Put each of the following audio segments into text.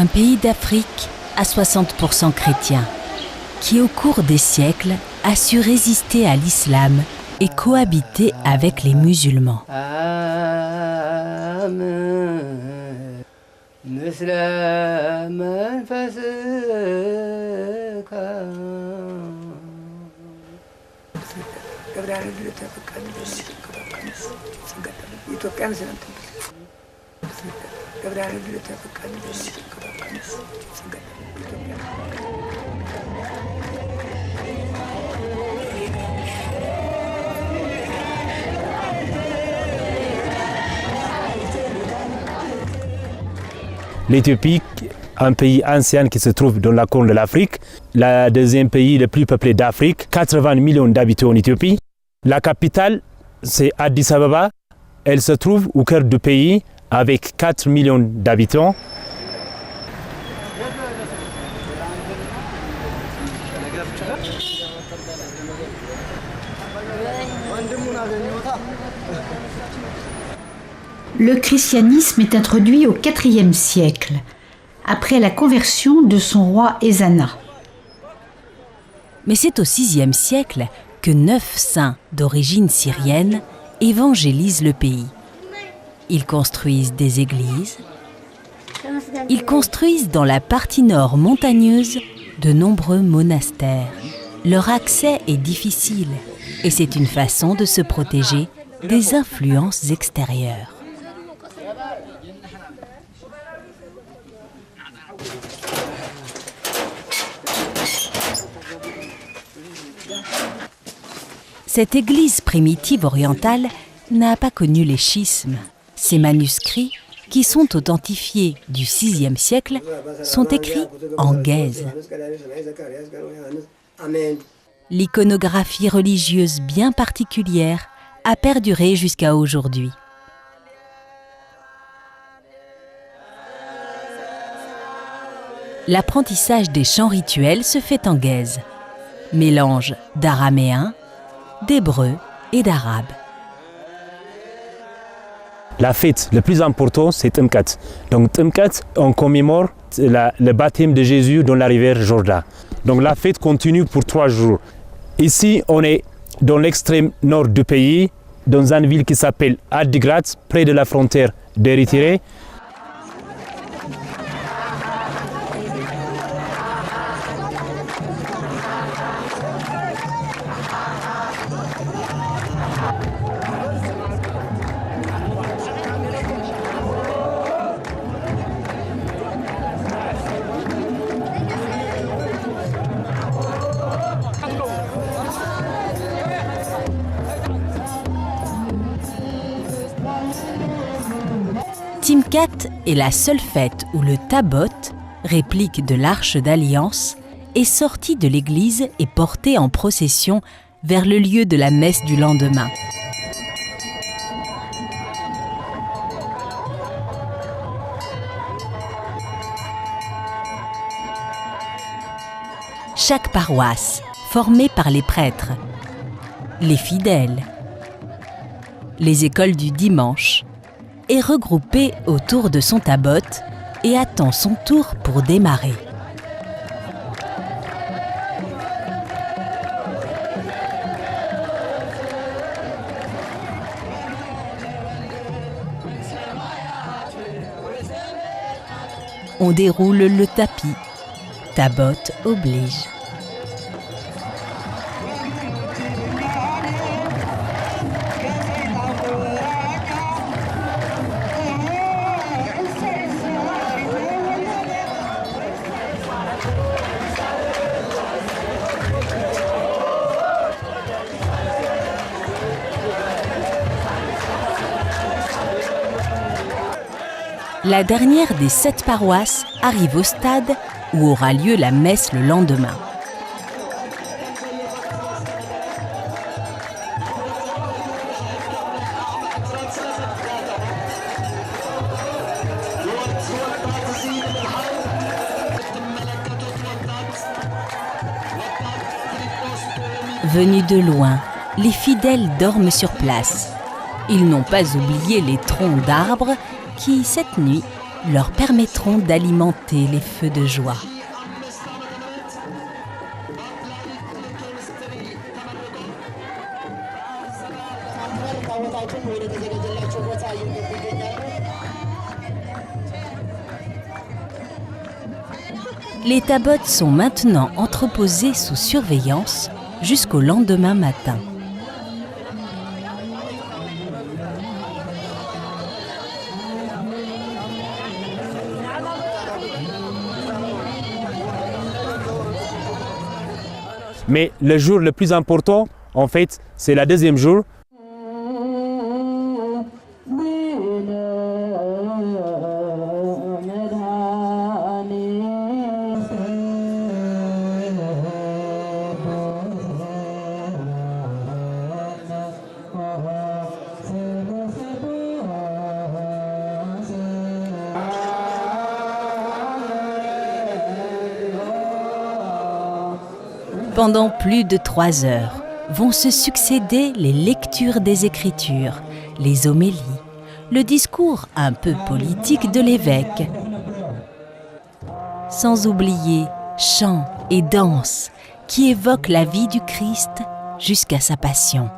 Un pays d'Afrique à 60% chrétien, qui au cours des siècles a su résister à l'islam et cohabiter avec les musulmans. L'Éthiopie, un pays ancien qui se trouve dans la corne de l'Afrique, le deuxième pays le plus peuplé d'Afrique, 80 millions d'habitants en Éthiopie. La capitale, c'est Addis Ababa. Elle se trouve au cœur du pays avec 4 millions d'habitants. Le christianisme est introduit au IVe siècle, après la conversion de son roi Ezana. Mais c'est au VIe siècle que 9 saints d'origine syrienne évangélisent le pays. Ils construisent des églises. Ils construisent dans la partie nord montagneuse de nombreux monastères. Leur accès est difficile et c'est une façon de se protéger des influences extérieures. Cette église primitive orientale n'a pas connu les schismes. Ces manuscrits, qui sont authentifiés du VIe siècle, sont écrits en guèze. L'iconographie religieuse bien particulière a perduré jusqu'à aujourd'hui. L'apprentissage des chants rituels se fait en guèze, mélange d'araméen, d'hébreu et d'arabe. La fête la plus importante, c'est Timkat. Donc Timkat, on commémore le baptême de Jésus dans la rivière Jourdain. Donc la fête continue pour 3 jours. Ici, on est dans l'extrême nord du pays, dans une ville qui s'appelle Adigrat, près de la frontière d'Érythrée. Timkat est la seule fête où le tabot, réplique de l'Arche d'Alliance, est sorti de l'église et porté en procession vers le lieu de la messe du lendemain. Chaque paroisse, formée par les prêtres, les fidèles, les écoles du dimanche, est regroupée autour de son tabot et attend son tour pour démarrer. On déroule le tapis. Tabot oblige. La dernière des 7 paroisses arrive au stade où aura lieu la messe le lendemain. Venus de loin, les fidèles dorment sur place. Ils n'ont pas oublié les troncs d'arbres qui, cette nuit, leur permettront d'alimenter les feux de joie. Les tabots sont maintenant entreposés sous surveillance jusqu'au lendemain matin. Mais le jour le plus important, en fait, c'est le deuxième jour. Pendant plus de 3 heures, vont se succéder les lectures des Écritures, les homélies, le discours un peu politique de l'évêque. Sans oublier chants et danses qui évoquent la vie du Christ jusqu'à sa passion.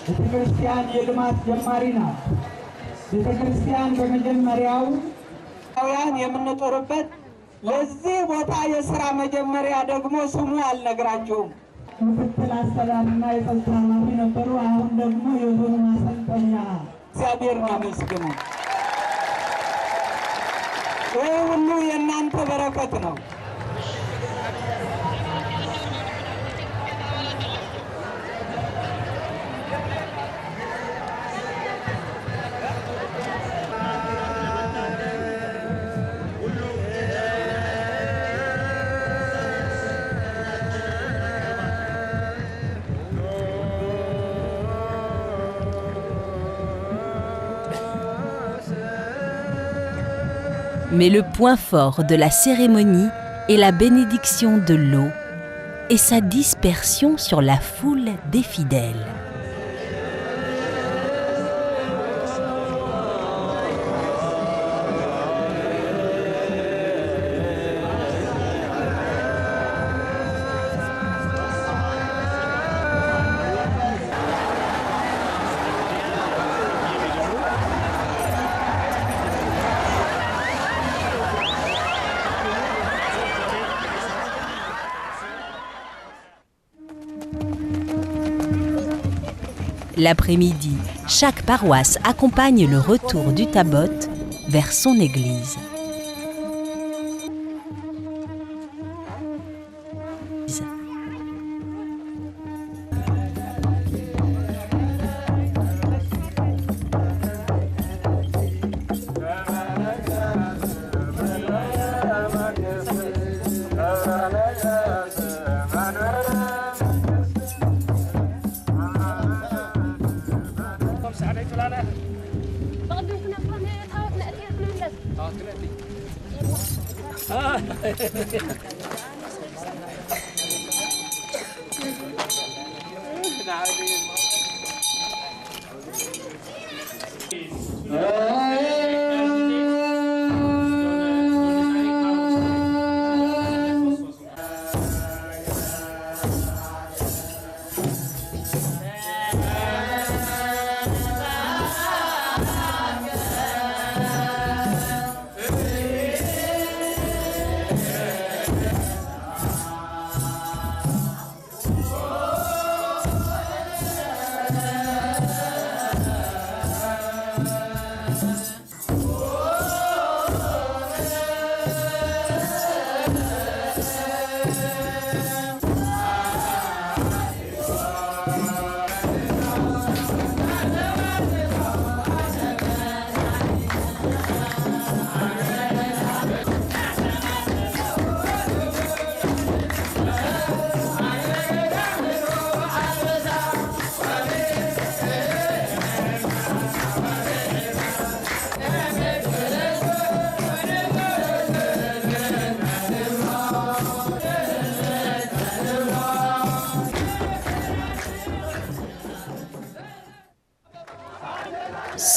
ቤተክርስቲያን የልማት ጀማሪ ናት። ቤተክርስቲያን በመጀመሪያው የምንጦርበት ለዚህ ቦታ የሥራ መጀመሪያ ደግሞ ስሙ አልነግራችሁም። ምክትል አስተዳዳሪና የጸጥታ ኃላፊ ነበሩ። አሁን ደግሞ የዞኑ ማሰልጠኛ እግዚአብሔርን አመስግኑ። ይህ ሁሉ የእናንተ በረከት ነው። Mais le point fort de la cérémonie est la bénédiction de l'eau et sa dispersion sur la foule des fidèles. L'après-midi, chaque paroisse accompagne le retour du tabot vers son église.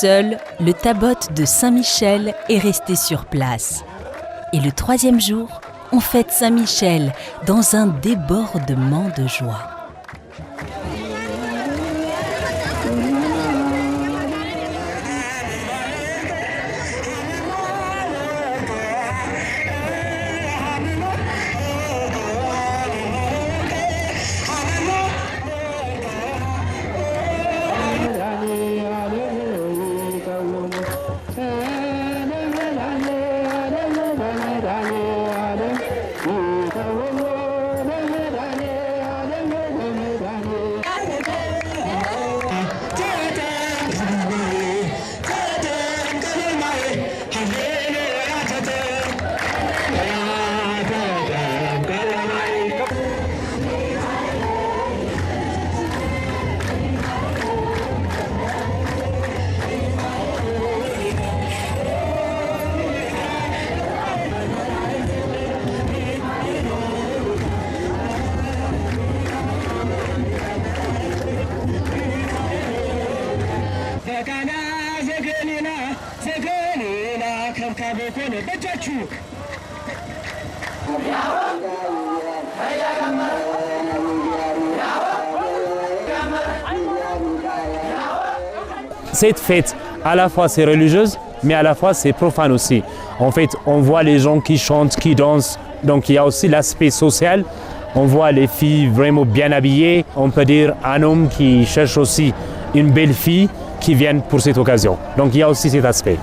Seul le tabot de Saint-Michel est resté sur place. Et le 3e jour, on fête Saint-Michel dans un débordement de joie. Cette fête, à la fois c'est religieuse, mais à la fois c'est profane aussi. En fait, on voit les gens qui chantent, qui dansent, donc il y a aussi l'aspect social. On voit les filles vraiment bien habillées. On peut dire un homme qui cherche aussi une belle fille qui vient pour cette occasion. Donc il y a aussi cet aspect.